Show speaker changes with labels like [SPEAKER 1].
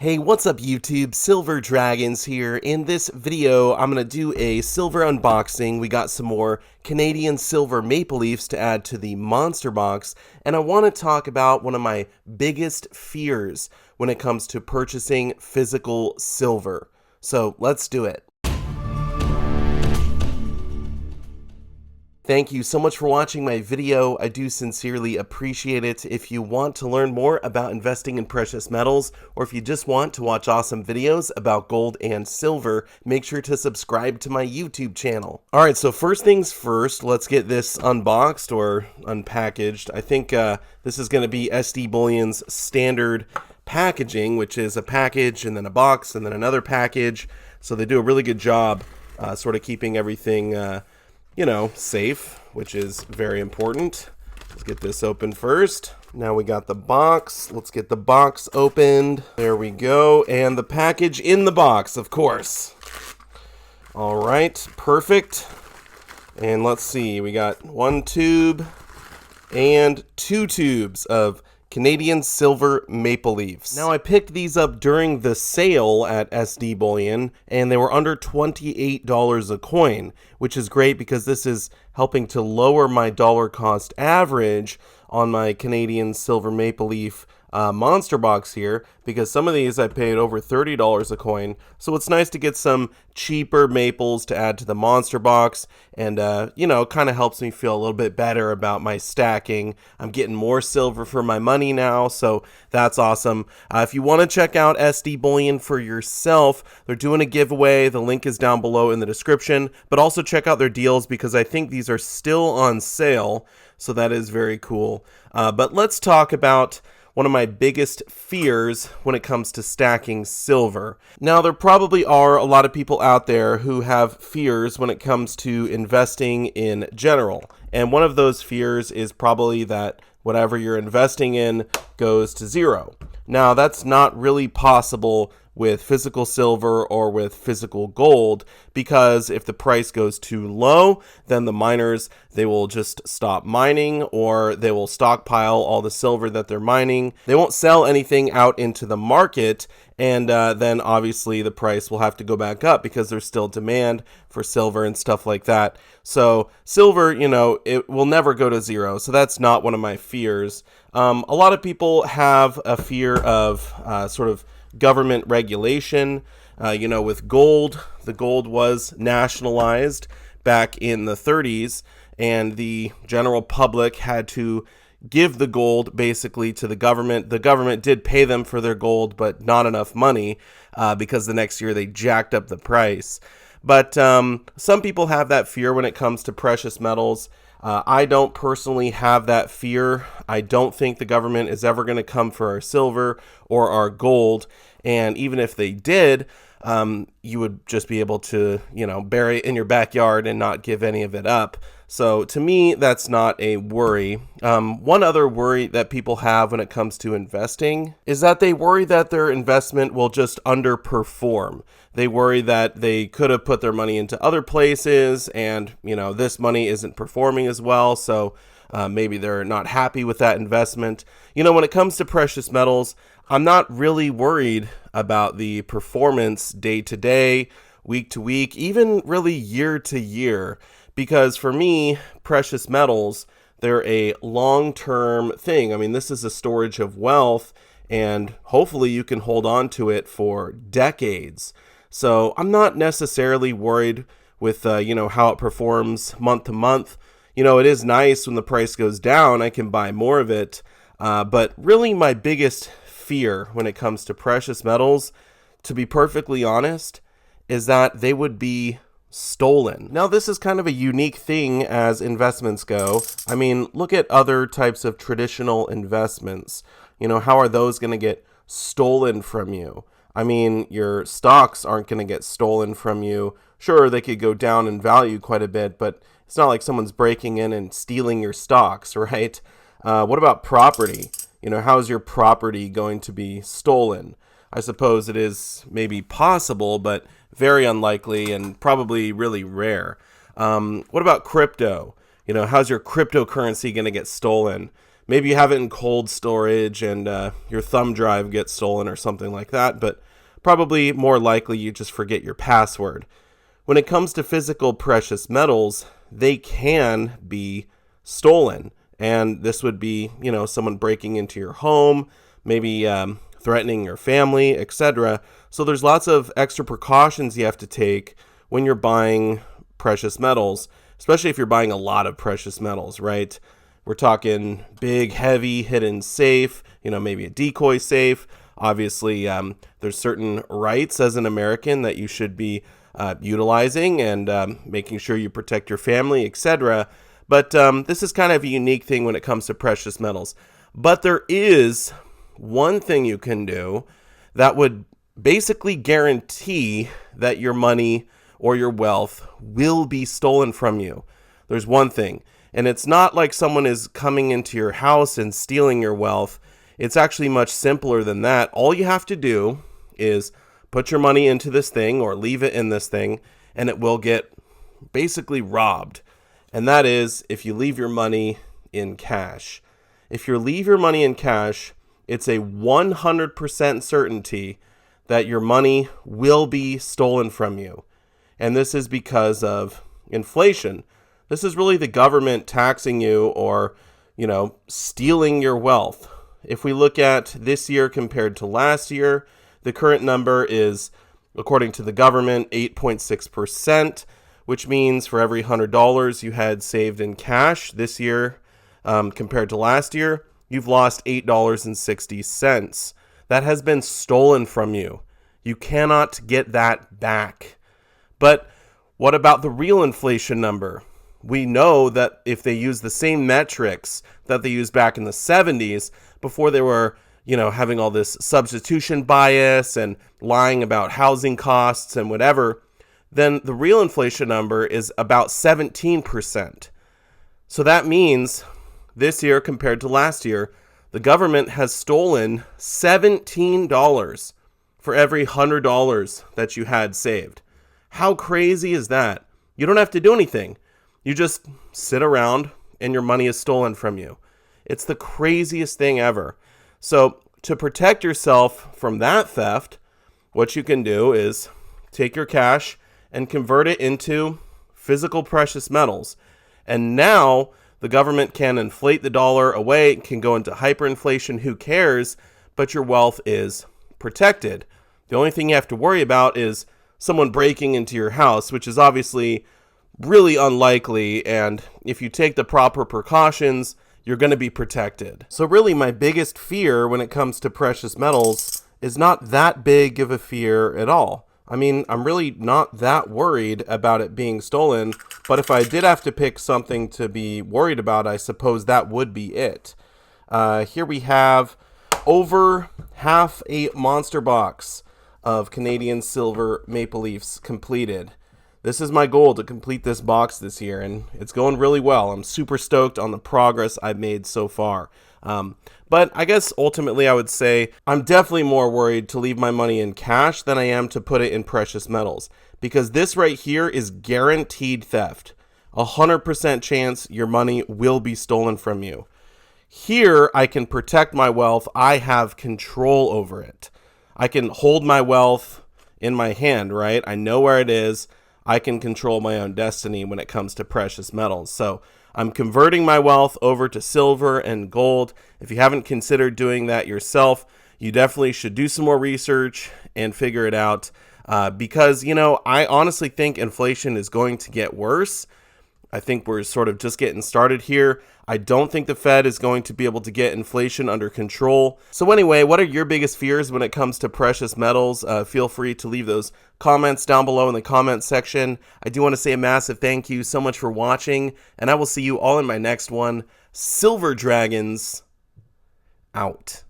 [SPEAKER 1] Hey, what's up YouTube? Silver Dragons here. In this video, I'm going to do a silver unboxing. We got some more Canadian silver maple leafs to add to the monster box, and I want to talk about one of my biggest fears when it comes to purchasing physical silver. So let's do it. Thank you so much for watching my video. I do sincerely appreciate it. If you want to learn more about investing in precious metals, or if you just want to watch awesome videos about gold and silver, make sure to subscribe to my YouTube channel. Alright, so first things first, let's get this unboxed or unpackaged. I think this is going to be SD Bullion's standard packaging, which is a package and then a box and then another package. So they do a really good job sort of keeping everything safe, which is very important. Let's get this open first. Now we got the box. Let's get the box opened. There we go. And the package in the box, of course. All right, perfect. And let's see, we got one tube and two tubes of Canadian silver maple leafs. Now I picked these up during the sale at SD Bullion, and they were under $28 a coin, which is great because this is helping to lower my dollar cost average on my Canadian silver maple leaf monster box here, because some of these I paid over $30 a coin. So it's nice to get some cheaper maples to add to the monster box, and kind of helps me feel a little bit better about my stacking. I'm getting more silver for my money now, so that's awesome. If you want to check out SD Bullion for yourself, they're doing a giveaway. The link is down below in the description, but also check out their deals because I think these are still on sale, so that is very cool. But let's talk about one of my biggest fears when it comes to stacking silver. Now, there probably are a lot of people out there who have fears when it comes to investing in general. And one of those fears is probably that whatever you're investing in goes to zero. Now, that's not really possible with physical silver or with physical gold, because if the price goes too low, then the miners, they will just stop mining, or they will stockpile all the silver that they're mining. They won't sell anything out into the market, and then obviously the price will have to go back up because there's still demand for silver and stuff like that. So silver, it will never go to zero, so that's not one of my fears. A lot of people have a fear of sort of government regulation. With gold, the gold was nationalized back in the 30s, and the general public had to give the gold basically to the government. The government did pay them for their gold, but not enough money because the next year they jacked up the price. But some people have that fear when it comes to precious metals. I don't personally have that fear. I don't think the government is ever going to come for our silver or our gold. And even if they did, you would just be able to, bury it in your backyard and not give any of it up. So to me, that's not a worry. One other worry that people have when it comes to investing is that they worry that their investment will just underperform. They worry that they could have put their money into other places and, this money isn't performing as well. So maybe they're not happy with that investment. When it comes to precious metals, I'm not really worried about the performance day to day, week to week, even really year to year. Because for me, precious metals, they're a long-term thing. I mean, this is a storage of wealth, and hopefully you can hold on to it for decades. So I'm not necessarily worried with, how it performs month to month. It is nice when the price goes down, I can buy more of it. But really my biggest fear when it comes to precious metals, to be perfectly honest, is that they would be stolen. Now, this is kind of a unique thing as investments go. I mean, look at other types of traditional investments. How are those going to get stolen from you? I mean, your stocks aren't going to get stolen from you. Sure, they could go down in value quite a bit, but it's not like someone's breaking in and stealing your stocks, right? What about property? How is your property going to be stolen? I suppose it is maybe possible, but very unlikely and probably really rare. What about crypto? How's your cryptocurrency going to get stolen? Maybe you have it in cold storage and your thumb drive gets stolen or something like that, but probably more likely you just forget your password. When it comes to physical precious metals, they can be stolen. And this would be, someone breaking into your home, maybe threatening your family, etc. So there's lots of extra precautions you have to take when you're buying precious metals, especially if you're buying a lot of precious metals, right? We're talking big, heavy, hidden safe, maybe a decoy safe. Obviously, there's certain rights as an American that you should be utilizing and making sure you protect your family, etc. But this is kind of a unique thing when it comes to precious metals. But there is one thing you can do that would basically guarantee that your money or your wealth will be stolen from you. There's one thing, and it's not like someone is coming into your house and stealing your wealth. It's actually much simpler than that. All you have to do is put your money into this thing or leave it in this thing, and it will get basically robbed. And that is if you leave your money in cash. If you leave your money in cash, it's a 100% certainty that your money will be stolen from you. And this is because of inflation. This is really the government taxing you or, stealing your wealth. If we look at this year compared to last year, the current number is, according to the government, 8.6%, which means for every $100 you had saved in cash this year compared to last year, you've lost $8.60. That has been stolen from you. You cannot get that back. But what about the real inflation number? We know that if they use the same metrics that they used back in the 70s, before they were, having all this substitution bias and lying about housing costs and whatever, then the real inflation number is about 17%. So that means this year compared to last year, the government has stolen $17 for every $100 that you had saved. How crazy is that? You don't have to do anything. You just sit around and your money is stolen from you. It's the craziest thing ever. So to protect yourself from that theft, what you can do is take your cash and convert it into physical precious metals. And now the government can inflate the dollar away, can go into hyperinflation, who cares? But your wealth is protected. The only thing you have to worry about is someone breaking into your house, which is obviously really unlikely. And if you take the proper precautions, you're going to be protected. So really my biggest fear when it comes to precious metals is not that big of a fear at all. I mean, I'm really not that worried about it being stolen, but if I did have to pick something to be worried about, I suppose that would be it. Here we have over half a monster box of Canadian silver Maple Leafs completed. This is my goal, to complete this box this year, and it's going really well. I'm super stoked on the progress I've made so far. But I guess ultimately I would say I'm definitely more worried to leave my money in cash than I am to put it in precious metals, because this right here is guaranteed theft. 100% chance your money will be stolen from you. Here I can protect my wealth. I have control over it. I can hold my wealth in my hand, right? I know where it is. I can control my own destiny when it comes to precious metals. So I'm converting my wealth over to silver and gold. If you haven't considered doing that yourself, you definitely should do some more research and figure it out. Because, I honestly think inflation is going to get worse. I think we're sort of just getting started here. I don't think the Fed is going to be able to get inflation under control. So anyway, what are your biggest fears when it comes to precious metals? Feel free to leave those comments down below in the comment section. I do want to say a massive thank you so much for watching, and I will see you all in my next one. Silver Dragons out.